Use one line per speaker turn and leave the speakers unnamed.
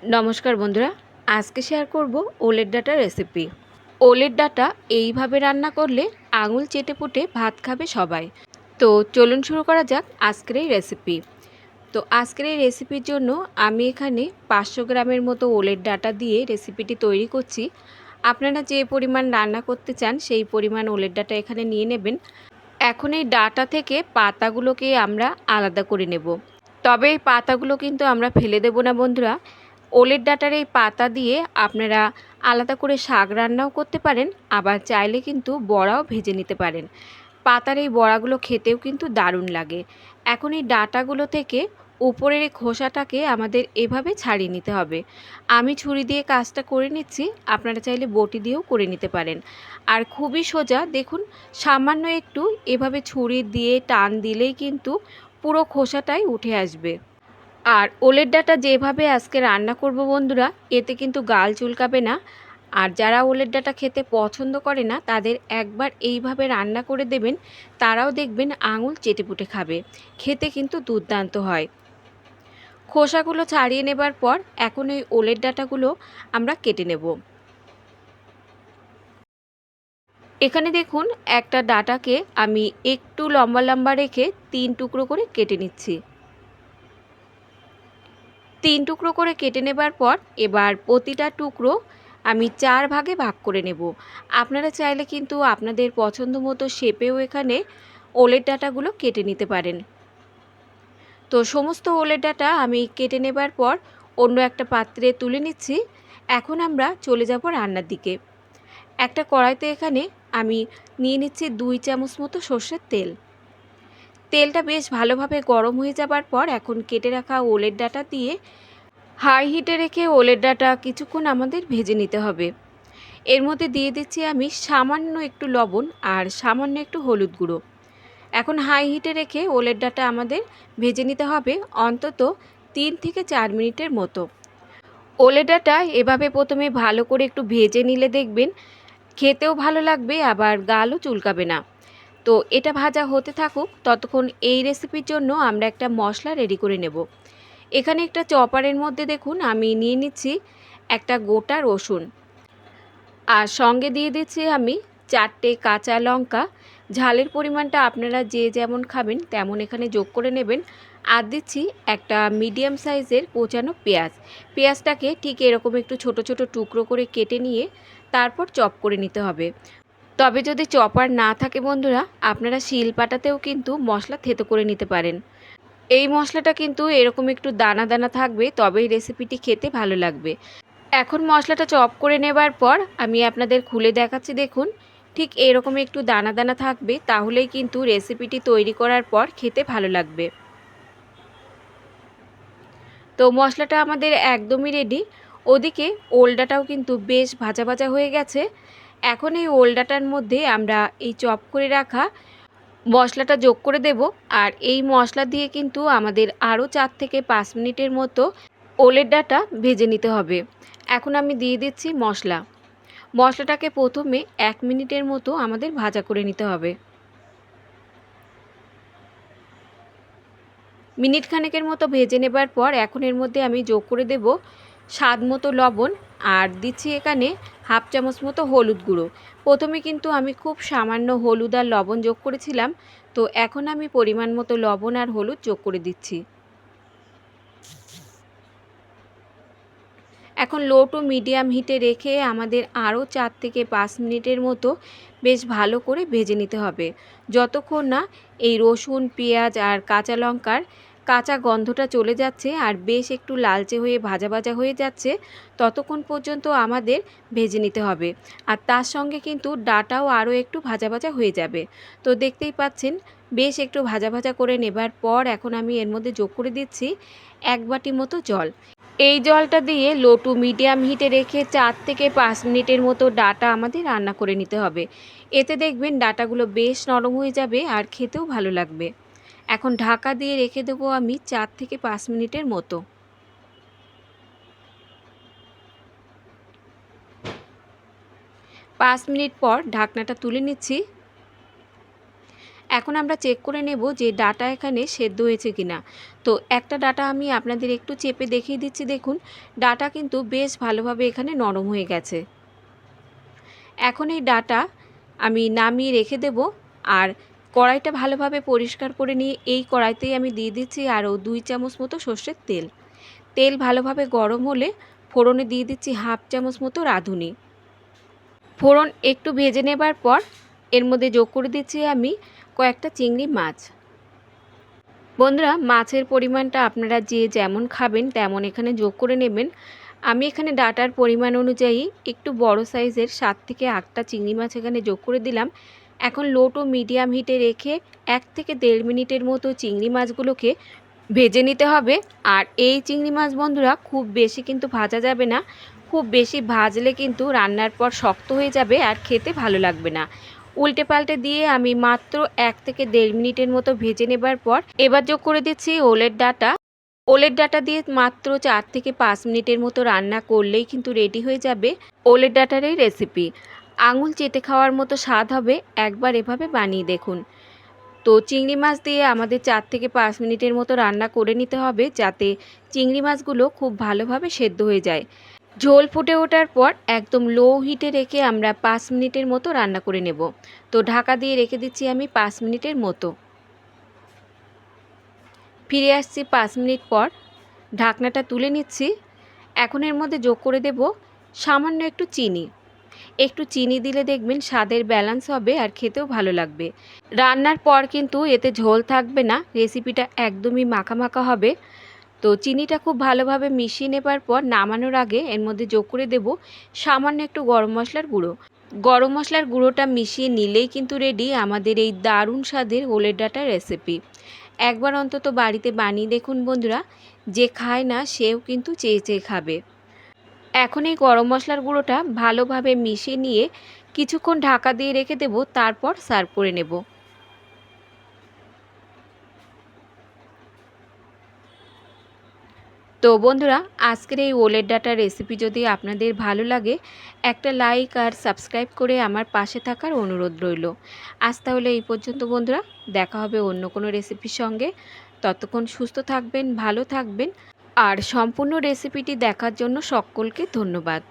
নমস্কার বন্ধুরা, আজকে শেয়ার করব ওলের ডাঁটা রেসিপি। ওলের ডাঁটা এইভাবে রান্না করলে আঙুল চেটেপুটে ভাত খাবে সবাই। তো চলুন শুরু করা যাক আজকের এই রেসিপি। তো আজকের এই রেসিপির জন্য আমি এখানে 500 গ্রামের মতো ওলের ডাঁটা দিয়ে রেসিপিটি তৈরি করছি। আপনারা যে পরিমাণ রান্না করতে চান সেই পরিমাণ ওলের ডাঁটা এখানে নিয়ে নেবেন। এখন এই ডাঁটা থেকে পাতাগুলোকে আমরা আলাদা করে নেব। তবে এই পাতাগুলো কিন্তু আমরা ফেলে দেব না বন্ধুরা। ওলের ডাঁটার এই পাতা দিয়ে আপনারা আলাদা করে শাক রান্নাও করতে পারেন, আবার চাইলে কিন্তু বড়াও ভেজে নিতে পারেন। পাতার এই বড়াগুলো খেতেও কিন্তু দারুণ লাগে। এখন এই ডাঁটাগুলো থেকে উপরের এই খোসাটাকে আমাদের এভাবে ছাড়িয়ে নিতে হবে। আমি ছুরি দিয়ে কাজটা করে নিচ্ছি, আপনারা চাইলে বটি দিয়েও করে নিতে পারেন। আর খুবই সোজা, দেখুন সামান্য একটু এভাবে ছুরি দিয়ে টান দিলেই কিন্তু পুরো খোসাটাই উঠে আসবে। আর ওলের ডাঁটা যেভাবে আজকে রান্না করব বন্ধুরা, এতে কিন্তু গাল চুলকাবে না। আর যারা ওলের ডাঁটা খেতে পছন্দ করে না তাদের একবার এইভাবে রান্না করে দেবেন, তারাও দেখবেন আঙুল চেটেপুটে খাবে। খেতে কিন্তু দুর্দান্ত হয়। খোসাগুলো ছাড়িয়ে নেবার পর এখন এই ওলের ডাঁটাগুলো আমরা কেটে নেব। এখানে দেখুন একটা ডাঁটাকে আমি একটু লম্বা লম্বা রেখে 3 টুকরো করে কেটে নিচ্ছি। 3 টুকরো করে কেটে নেবার পর এবার প্রতিটা টুকরো আমি 4 ভাগে ভাগ করে নেব। আপনারা চাইলে কিন্তু আপনাদের পছন্দ মতো শেপেও এখানে ওলের ডাঁটাগুলো কেটে নিতে পারেন। তো সমস্ত ওলের ডাঁটা আমি কেটে নেবার পর অন্য একটা পাত্রে তুলে নিচ্ছি। এখন আমরা চলে যাব রান্নার দিকে। একটা কড়াইতে এখানে আমি নিয়ে নিচ্ছি 2 চামচ মতো সর্ষের তেল। তেলটা বেশ ভালোভাবে গরম হয়ে যাবার পর এখন কেটে রাখা ওলের ডাঁটা দিয়ে হাই হিটে রেখে ওলের ডাঁটা কিছুক্ষণ আমাদের ভেজে নিতে হবে। এর মধ্যে দিয়ে দিচ্ছি আমি সামান্য একটু লবণ আর সামান্য একটু হলুদ গুঁড়ো। এখন হাই হিটে রেখে ওলের ডাঁটা আমাদের ভেজে নিতে হবে অন্তত 3 থেকে 4 মিনিটের মতো। ওলের ডাঁটা এভাবে প্রথমে ভালো করে একটু ভেজে নিলে দেখবেন খেতেও ভালো লাগবে, আবার গালও চুলকাবে না। তো এটা ভাজা হতে থাকুক, ততক্ষণ এই রেসিপির জন্য আমরা একটা মশলা রেডি করে নেব। এখানে একটা চপারের মধ্যে দেখুন আমি নিয়ে নিচ্ছি একটা গোটা রসুন, আর সঙ্গে দিয়ে দিচ্ছি আমি 4টে কাঁচা লঙ্কা। ঝালের পরিমাণটা আপনারা যে যেমন খাবেন তেমন এখানে যোগ করে নেবেন। আর দিচ্ছি একটা মিডিয়াম সাইজের কোচানো পেঁয়াজ। পেঁয়াজটাকে ঠিক এরকম একটু ছোট ছোট টুকরো করে কেটে নিয়ে তারপর চপ করে নিতে হবে। তবে যদি চপার না থাকে বন্ধুরা, আপনারা শিলপাটাতেও কিন্তু মশলা থেতো করে নিতে পারেন। এই মশলাটা কিন্তু এরকম একটু দানা দানা থাকবে, তবেই রেসিপিটি খেতে ভালো লাগবে। এখন মশলাটা চপ করে নেবার পর আমি আপনাদের খুলে দেখাচ্ছি, দেখুন ঠিক এরকম একটু দানা দানা থাকবে, তাহলেই কিন্তু রেসিপিটি তৈরি করার পর খেতে ভালো লাগবে। তো মশলাটা আমাদের একদমই রেডি। ওদিকে ওলডাটাও কিন্তু বেশ ভাজা ভাজা হয়ে গেছে। এখন এই ওলডাটার মধ্যে আমরা এই চপ করে রাখা মশলাটা যোগ করে দেব। আর এই মশলা দিয়ে কিন্তু আমাদের আরও 4 থেকে 5 মিনিটের মতো ওলের ডাঁটা ভেজে নিতে হবে। এখন আমি দিয়ে দিচ্ছি মশলাটাকে প্রথমে 1 মিনিটের মতো আমাদের ভাজা করে নিতে হবে। মিনিট খানেকের মতো ভেজে নেবার পর এখন এর মধ্যে আমি যোগ করে দেব স্বাদ মতো লবণ, আর দিচ্ছি এখানে হাফ চামচ মতো হলুদ গুঁড়ো। প্রথমে কিন্তু আমি খুব সামান্য হলুদ আর লবণ যোগ করেছিলাম, তো এখন আমি পরিমাণ মতো লবণ আর হলুদ যোগ করে দিচ্ছি। এখন লো টু মিডিয়াম হিটে রেখে আমাদের আরও 4 থেকে 5 মিনিটের মতো বেশ ভালো করে ভেজে নিতে হবে, যতক্ষণ না এই রসুন পেঁয়াজ আর কাঁচা লঙ্কার কাঁচা গন্ধটা চলে যাচ্ছে আর বেশ একটু লালচে হয়ে ভাজা ভাজা হয়ে যাচ্ছে, ততক্ষণ পর্যন্ত আমাদের ভেজে নিতে হবে। আর তার সঙ্গে কিন্তু ডাঁটাও আরও একটু ভাজা ভাজা হয়ে যাবে। তো দেখতেই পাচ্ছেন বেশ একটু ভাজা ভাজা করে নেবার পর এখন আমি এর মধ্যে যোগ করে দিচ্ছি 1 বাটি মতো জল। এই জলটা দিয়ে লো টু মিডিয়াম হিটে রেখে 4 থেকে 5 মিনিটের মতো ডাঁটা আমাদের রান্না করে নিতে হবে। এতে দেখবেন ডাঁটাগুলো বেশ নরম হয়ে যাবে আর খেতেও ভালো লাগবে। এখন ঢাকা দিয়ে রেখে দেবো আমি 4 থেকে 5 মিনিটের মতো। 5 মিনিট পর ঢাকনাটা তুলে নিচ্ছি। এখন আমরা চেক করে নেব যে ডাটা এখানে সেদ্ধ হয়েছে কিনা। তো একটা ডাটা আমি আপনাদের একটু চেপে দেখিয়ে দিচ্ছি। দেখুন, ডাটা কিন্তু বেশ ভালোভাবে এখানে নরম হয়ে গেছে। এখন এই ডাটা আমি নামিয়ে রেখে দেব। আর কড়াইটা ভালোভাবে পরিষ্কার করে নিয়ে এই কড়াইতেই আমি দিয়ে দিচ্ছি আরও 2 চামচ মতো সর্ষের তেল। তেল ভালোভাবে গরম হলে ফোড়নে দিয়ে দিচ্ছি হাফ চামচ মতো রাঁধুনি। ফোড়ন একটু ভেজে নেবার পর এর মধ্যে যোগ করে দিচ্ছি আমি কয়েকটা চিংড়ি মাছ। বন্ধুরা, মাছের পরিমাণটা আপনারা যে যেমন খাবেন তেমন এখানে যোগ করে নেবেন। আমি এখানে ডাটার পরিমাণ অনুযায়ী একটু বড় সাইজের 7 থেকে 8টা চিংড়ি মাছ এখানে যোগ করে দিলাম। এখন লো টু মিডিয়াম হিটে রেখে 1 থেকে 1.5 মিনিটের মতো চিংড়ি মাছগুলোকে ভেজে নিতে হবে। আর এই চিংড়ি মাছ বন্ধুরা খুব বেশি কিন্তু ভাজা যাবে না। খুব বেশি ভাজলে কিন্তু রান্নার পর শক্ত হয়ে যাবে আর খেতে ভালো লাগবে না। উল্টে পাল্টে দিয়ে আমি মাত্র 1 থেকে 1.5 মিনিটের মতো ভেজে নেবার পর এবার যোগ করে দিচ্ছি ওলের ডাঁটা। ওলের ডাঁটা দিয়ে মাত্র 4 থেকে 5 মিনিটের মতো রান্না করলেই কিন্তু রেডি হয়ে যাবে ওলের ডাঁটার এই রেসিপি। আঙুল চেটে খাওয়ার মতো স্বাদ হবে, একবার এভাবে বানিয়ে দেখুন। তো চিংড়ি মাছ দিয়ে আমাদের 4 থেকে 5 মিনিটের মতো রান্না করে নিতে হবে, যাতে চিংড়ি মাছগুলো খুব ভালোভাবে সেদ্ধ হয়ে যায়। ঝোল ফুটে ওঠার পর একদম লো হিটে রেখে আমরা 5 মিনিটের মতো রান্না করে নেব। তো ঢাকা দিয়ে রেখে দিচ্ছি আমি 5 মিনিটের মতো। ফিরে আসছি 5 মিনিট পর। ঢাকনাটা তুলে নিচ্ছি। এখন এর মধ্যে যোগ করে দেব সামান্য একটু চিনি। একটু চিনি দিলে দেখবেন স্বাদের ব্যালেন্স হবে আর খেতেও ভালো লাগবে। রান্নার পর কিন্তু এতে ঝোল থাকবে না, রেসিপিটা একদমই মাখা মাখা হবে। তো চিনিটা খুব ভালোভাবে মিশিয়ে নেবার পর নামানোর আগে এর মধ্যে যোগ করে দেব সামান্য একটু গরম মশলার গুঁড়ো। গরম মশলার গুঁড়োটা মিশিয়ে নিলেই কিন্তু রেডি আমাদের এই দারুণ স্বাদের ওলের ডাঁটার রেসিপি। একবার অন্তত বাড়িতে বানিয়ে দেখুন বন্ধুরা, যে খায় না সেও কিন্তু চেয়ে চেয়ে খাবে। এখন এই গরম মশলার গুঁড়োটা ভালোভাবে মিশিয়ে নিয়ে কিছুক্ষণ ঢাকা দিয়ে রেখে দেব, তারপর সার্ভ করে নেব। তো বন্ধুরা, আজকের এই ওলের ডাঁটার রেসিপি যদি আপনাদের ভালো লাগে, একটা লাইক আর সাবস্ক্রাইব করে আমার পাশে থাকার অনুরোধ রইল। আজ তাহলে এই পর্যন্ত বন্ধুরা, দেখা হবে অন্য কোনো রেসিপির সঙ্গে। ততক্ষণ সুস্থ থাকবেন, ভালো থাকবেন। আর সম্পূর্ণ রেসিপিটি দেখার জন্য সকলকে ধন্যবাদ।